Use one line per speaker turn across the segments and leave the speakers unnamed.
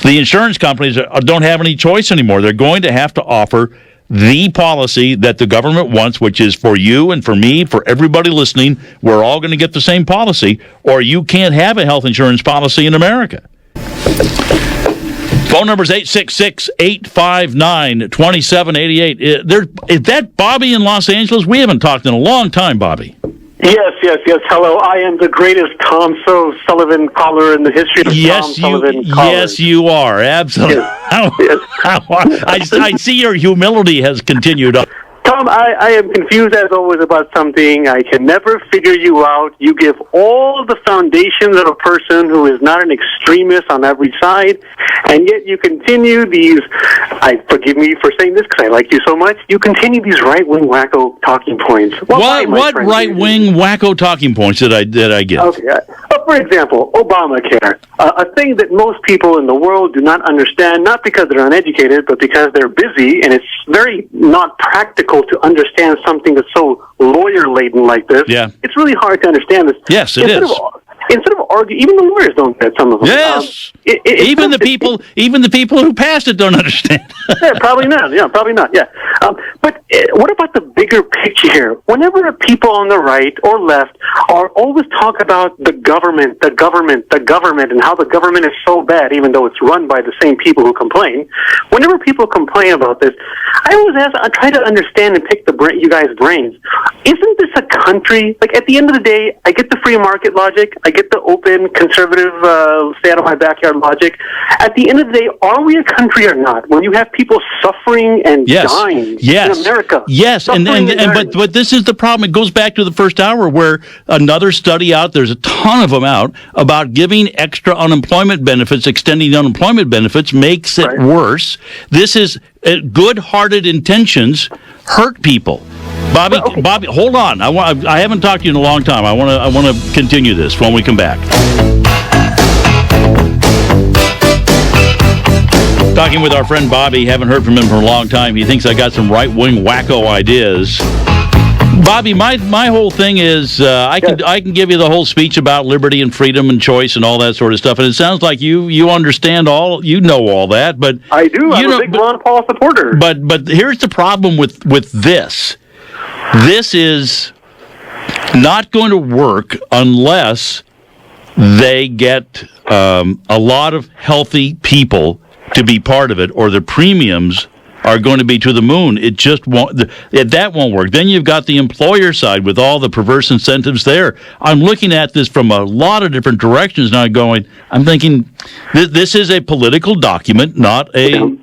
The insurance companies don't have any choice anymore. They're going to have to offer the policy that the government wants, which is for you and for me, for everybody listening. We're all going to get the same policy, or you can't have a health insurance policy in America. Phone number is 866-859-2788. Is that Bobby in Los Angeles? We haven't talked in a long time, Bobby.
Yes. Hello, I am the greatest Tom Sullivan caller in the history of Tom Sullivan callers.
Yes, you are. Absolutely.
Yes.
I see your humility has continued up.
Tom, I am confused as always about something. I can never figure you out. You give all the foundations of a person who is not an extremist on every side, and yet you continue these, forgive me for saying this because I like you so much, you continue these right-wing wacko talking points.
What right-wing wacko talking points did I get?
Okay. For example, Obamacare, a thing that most people in the world do not understand, not because they're uneducated, but because they're busy, and it's very not practical to understand something that's so lawyer-laden like this.
Yeah.
It's really hard to understand this.
Yes, it is.
Instead of arguing, even the lawyers don't get some of them.
Yes. Even the people who passed it don't understand.
Yeah, probably not. Yeah. But what about the bigger picture here? Whenever people on the right or left are always talk about the government, and how the government is so bad, even though it's run by the same people who complain. Whenever people complain about this, I try to understand and pick you guys' brains. Isn't this a country? Like at the end of the day, I get the free market logic. I get the open, conservative, stay out of my backyard logic. At the end of the day, are we a country or not? When you have people suffering and dying in America.
Yes, but this is the problem. It goes back to the first hour where another study out, there's a ton of them out, about giving extra unemployment benefits, extending unemployment benefits makes it worse. This is good-hearted intentions hurt people. Bobby, hold on. I haven't talked to you in a long time. I want to continue this when we come back. Talking with our friend Bobby. Haven't heard from him for a long time. He thinks I got some right-wing wacko ideas. Bobby, my whole thing is I can give you the whole speech about liberty and freedom and choice and all that sort of stuff, and it sounds like you understand all that. But
I do. I'm a big Ron Paul supporter.
But here's the problem with this. This is not going to work unless they get a lot of healthy people to be part of it, or the premiums are going to be to the moon. It just won't. That won't work. Then you've got the employer side with all the perverse incentives there. I'm looking at this from a lot of different directions now. I'm thinking this is a political document, not a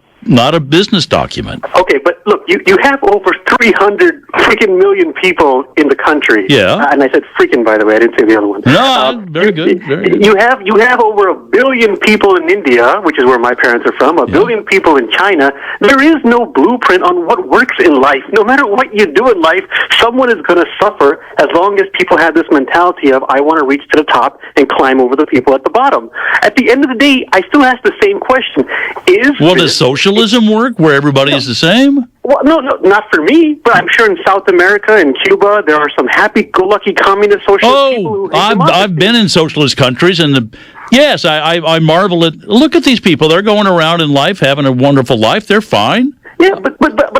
business document.
Okay, but look, you have over 300 freaking million people in the country.
Yeah.
And I said freaking, by the way. I didn't say the other one.
No, very good.
You have over 1 billion people in India, which is where my parents are from, 1 billion people in China. There is no blueprint on what works in life. No matter what you do in life, someone is going to suffer as long as people have this mentality of, I want to reach to the top and climb over the people at the bottom. At the end of the day, I still ask the same question.
Does socialism work where everybody is the same?
Well, no, not for me, but I'm sure in South America and Cuba there are some happy-go-lucky communist socialist people who
I've been in socialist countries, and I marvel at. Look at these people; they're going around in life, having a wonderful life. They're fine.
Yeah, but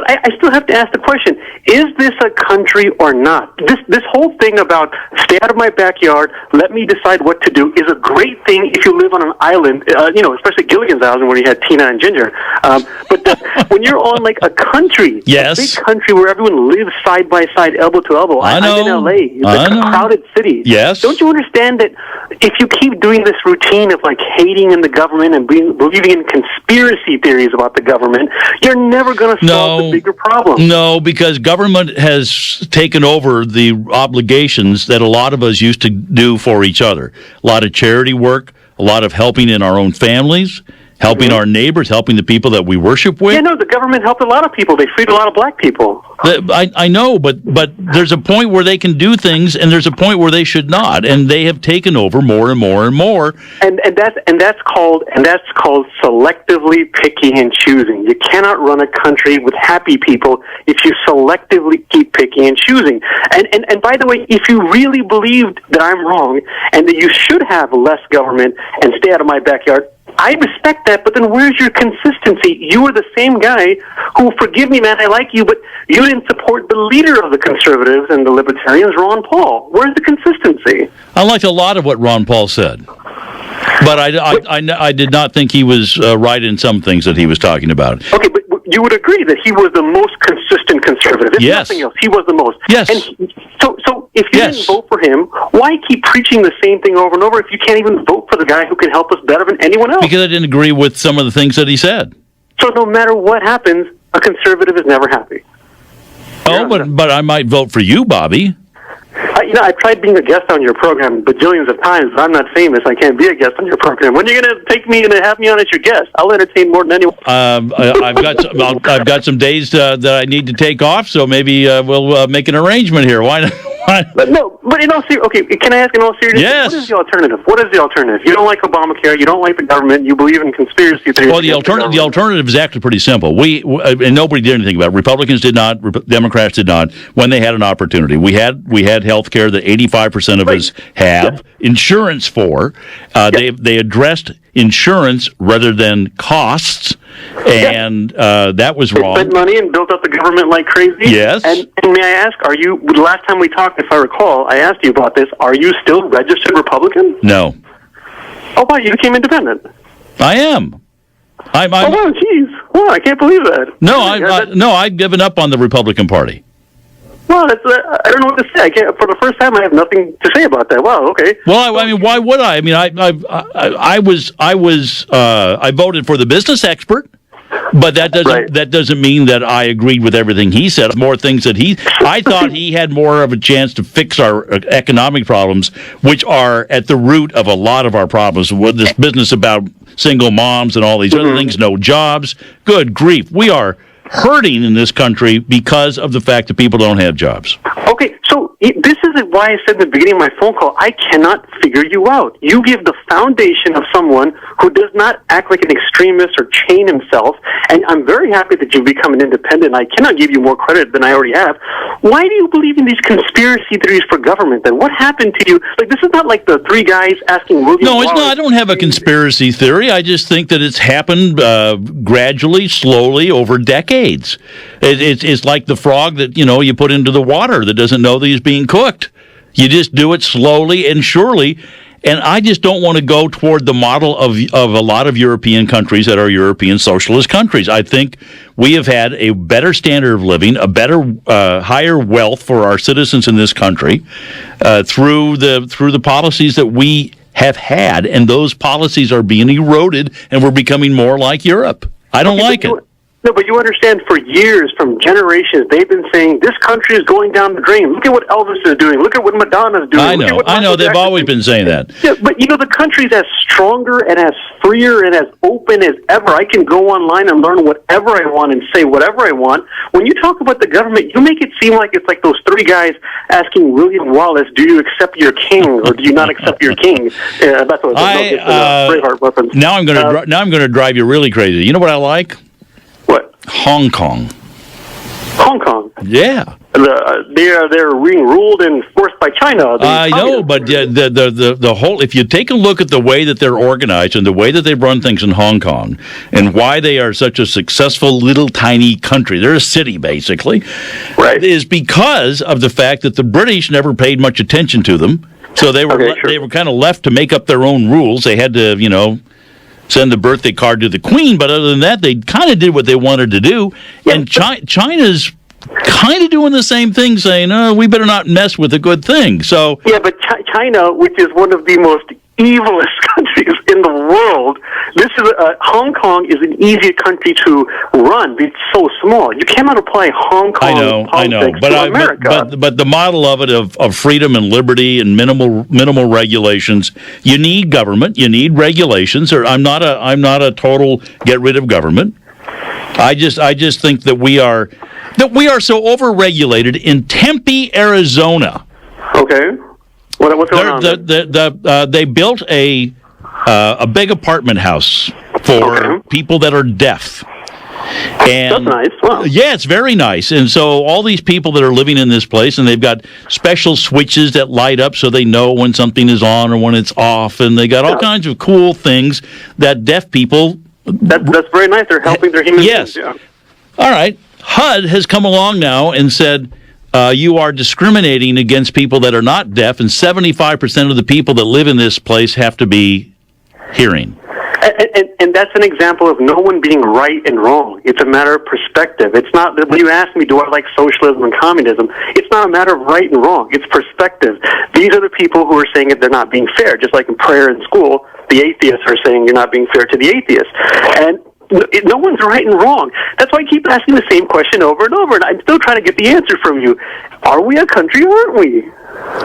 I still have to ask the question: is this a country or not? This whole thing about stay out of my backyard, let me decide what to do, is a great thing if you live on an island, especially Gilligan's Island where you had Tina and Ginger. But when you're on like a country, a big country where everyone lives side by side, elbow to elbow. I'm in L.A. It's a crowded city.
Yes.
Don't you understand that if you keep doing this routine of like hating in the government and believing in conspiracy theories about the government, you're never going to solve the bigger problem.
No, because government has taken over the obligations that a lot of us used to do for each other. A lot of charity work, a lot of helping in our own families, helping our neighbors, helping the people that we worship with.
Yeah, no, the government helped a lot of people. They freed a lot of black people.
I know, but there's a point where they can do things, and there's a point where they should not, and they have taken over more and more and more.
And that's called selectively picking and choosing. You cannot run a country with happy people if you selectively keep picking and choosing. And by the way, if you really believed that I'm wrong and that you should have less government and stay out of my backyard, I respect that, but then where's your consistency? You were the same guy who, forgive me, man, I like you, but you didn't support the leader of the conservatives and the libertarians, Ron Paul. Where's the consistency?
I liked a lot of what Ron Paul said, but I did not think he was right in some things that he was talking about.
Okay, but you would agree that he was the most consistent conservative. If
yes.
nothing else, he was the most.
Yes.
And so if you
yes.
didn't vote for him, why keep preaching the same thing over and over if you can't even vote for the guy who can help us better than anyone else?
Because I didn't agree with some of the things that he said.
So no matter what happens, a conservative is never happy.
Oh, but I might vote for you, Bobby.
I've tried being a guest on your program bajillions of times, but I'm not famous. I can't be a guest on your program. When are you going to take me and have me on as your guest? I'll entertain more than anyone.
I've got some days that I need to take off, so maybe we'll make an arrangement here. Why not?
But no, but in all seriousness, okay, can I ask in all seriousness?
Yes.
What is the alternative? What is the alternative? You don't like Obamacare. You don't like the government. You believe in conspiracy theories.
Well, the alternative is actually pretty simple. And nobody did anything about it. Republicans did not. Democrats did not. When they had an opportunity, we had health care that 85% of us have insurance for. They addressed insurance rather than costs, and that was wrong.
They spent money and built up the government like crazy.
Yes.
And may I ask, the last time we talked, if I recall, I asked you about this, are you still registered Republican?
No.
Oh, wow, you became independent.
I am.
Oh, wow, jeez. Wow, I can't believe that.
No, I've given up on the Republican Party.
Well, I don't know what to say. For the first time, I have nothing to say about that. Wow, okay.
Well, I mean, why would I? I mean, I voted for the business expert, but that doesn't mean that I agreed with everything he said. More things that I thought he had more of a chance to fix our economic problems, which are at the root of a lot of our problems. With this business about single moms and all these other things, no jobs. Good grief, we are hurting in this country because of the fact that people don't have jobs.
Okay, so this is why I said in the beginning of my phone call, I cannot figure you out. You give the foundation of someone who does not act like an extremist or chain himself, and I'm very happy that you've become an independent. I cannot give you more credit than I already have. Why do you believe in these conspiracy theories for government then? What happened to you? Like, this is not like the three guys asking William
No, it's
Wallace.
not. I don't have a conspiracy theory. I just think that it's happened gradually, slowly, over decades. It's like the frog that, you put into the water that doesn't know that he's being cooked. You just do it slowly and surely. And I just don't want to go toward the model of a lot of European countries that are European socialist countries. I think we have had a better standard of living, a better, higher wealth for our citizens in this country through the policies that we have had, and those policies are being eroded, and we're becoming more like Europe. I don't like it.
No, but you understand, for years, from generations, they've been saying, this country is going down the drain. Look at what Elvis is doing. Look at what Madonna's doing.
I know. They've always been saying that.
Yeah, but, the country's as stronger and as freer and as open as ever. I can go online and learn whatever I want and say whatever I want. When you talk about the government, you make it seem like it's like those three guys asking William Wallace, do you accept your king or do you not accept your king? That's what Braveheart weapons.
Now I'm going to drive you really crazy. You know what I like?
What?
Hong Kong.
Hong Kong?
Yeah.
They're being ruled and forced by China.
I know, but the whole, if you take a look at the way that they're organized and the way that they run things in Hong Kong and why they are such a successful little tiny country, they're a city basically,
right,
is because of the fact that the British never paid much attention to them. So they were kind of left to make up their own rules. They had to, send the birthday card to the Queen, but other than that, they kind of did what they wanted to do. Yeah, and China's kind of doing the same thing, saying, we better not mess with a good thing. So
yeah, but China, which is one of the most evilest countries in the world, Hong Kong is an easy country to run. It's so small. You cannot apply Hong Kong politics to America.
But the model of it of freedom and liberty and minimal regulations. You need government. You need regulations. I'm not a total get rid of government. I just think that we are so overregulated in Tempe, Arizona.
Okay. What's going on?
They built a big apartment house for people that are deaf, And
that's nice. Wow.
Yeah, it's very nice. And so all these people that are living in this place, and they've got special switches that light up so they know when something is on or when it's off, and they got all kinds of cool things that deaf people.
That's very nice. They're helping their human
beings.
Yeah.
All right. HUD has come along now and said you are discriminating against people that are not deaf, and 75% of the people that live in this place have to be hearing.
And that's an example of no one being right and wrong. It's a matter of perspective. It's not that when you ask me, do I like socialism and communism, it's not a matter of right and wrong. It's perspective. These are the people who are saying that they're not being fair, just like in prayer in school, the atheists are saying you're not being fair to the atheists. And no one's right and wrong. That's why I keep asking the same question over and over, and I'm still trying to get the answer from you. Are we a country or aren't we?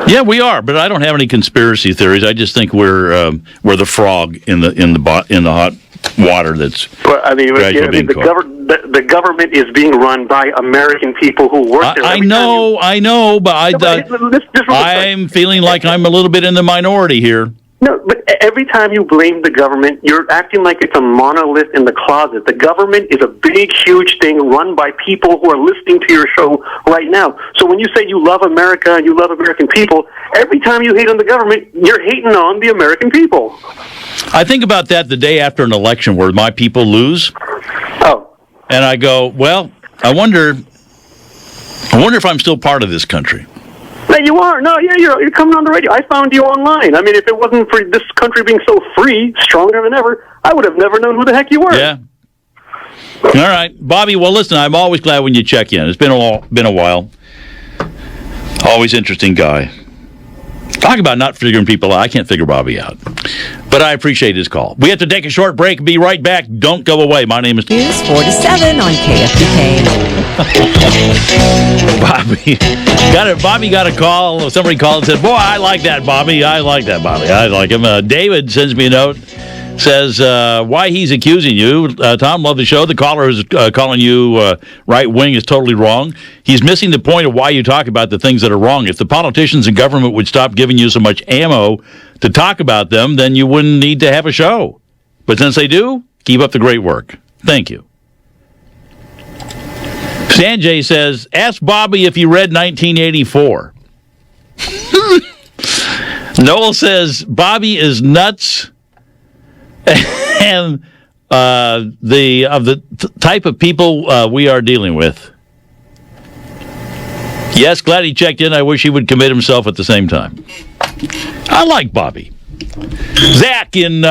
Yeah, we are, but I don't have any conspiracy theories. I just think we're the frog in the hot water that's.
Well, I mean, the government is being run by American people who work there.
I know, but I'm feeling like I'm a little bit in the minority here.
No, but every time you blame the government, you're acting like it's a monolith in the closet. The government is a big, huge thing run by people who are listening to your show right now. So when you say you love America and you love American people, every time you hate on the government, you're hating on the American people.
I think about that the day after an election where my people lose.
Oh.
And I go, well, I wonder if I'm still part of this country.
No, you are. No, yeah, you're coming on the radio. I found you online. I mean, if it wasn't for this country being so free, stronger than ever, I would have never known who the heck you were.
Yeah. All right, Bobby. Well, listen, I'm always glad when you check in. It's been a while. Always interesting guy. Talk about not figuring people out. I can't figure Bobby out. But I appreciate his call. We have to take a short break. Be right back. Don't go away. My name is...
News 4 to 7 on KFBK.
Bobby got a call. Somebody called and said, boy, I like that, Bobby. I like him. David sends me a note. Says why he's accusing you. Tom, love the show. The caller who's calling you right-wing is totally wrong. He's missing the point of why you talk about the things that are wrong. If the politicians and government would stop giving you so much ammo to talk about them, then you wouldn't need to have a show. But since they do, keep up the great work. Thank you. Sanjay says, ask Bobby if he read 1984. Noel says, Bobby is nuts. And the type of people we are dealing with. Yes, glad he checked in. I wish he would commit himself at the same time. I like Bobby. Zach in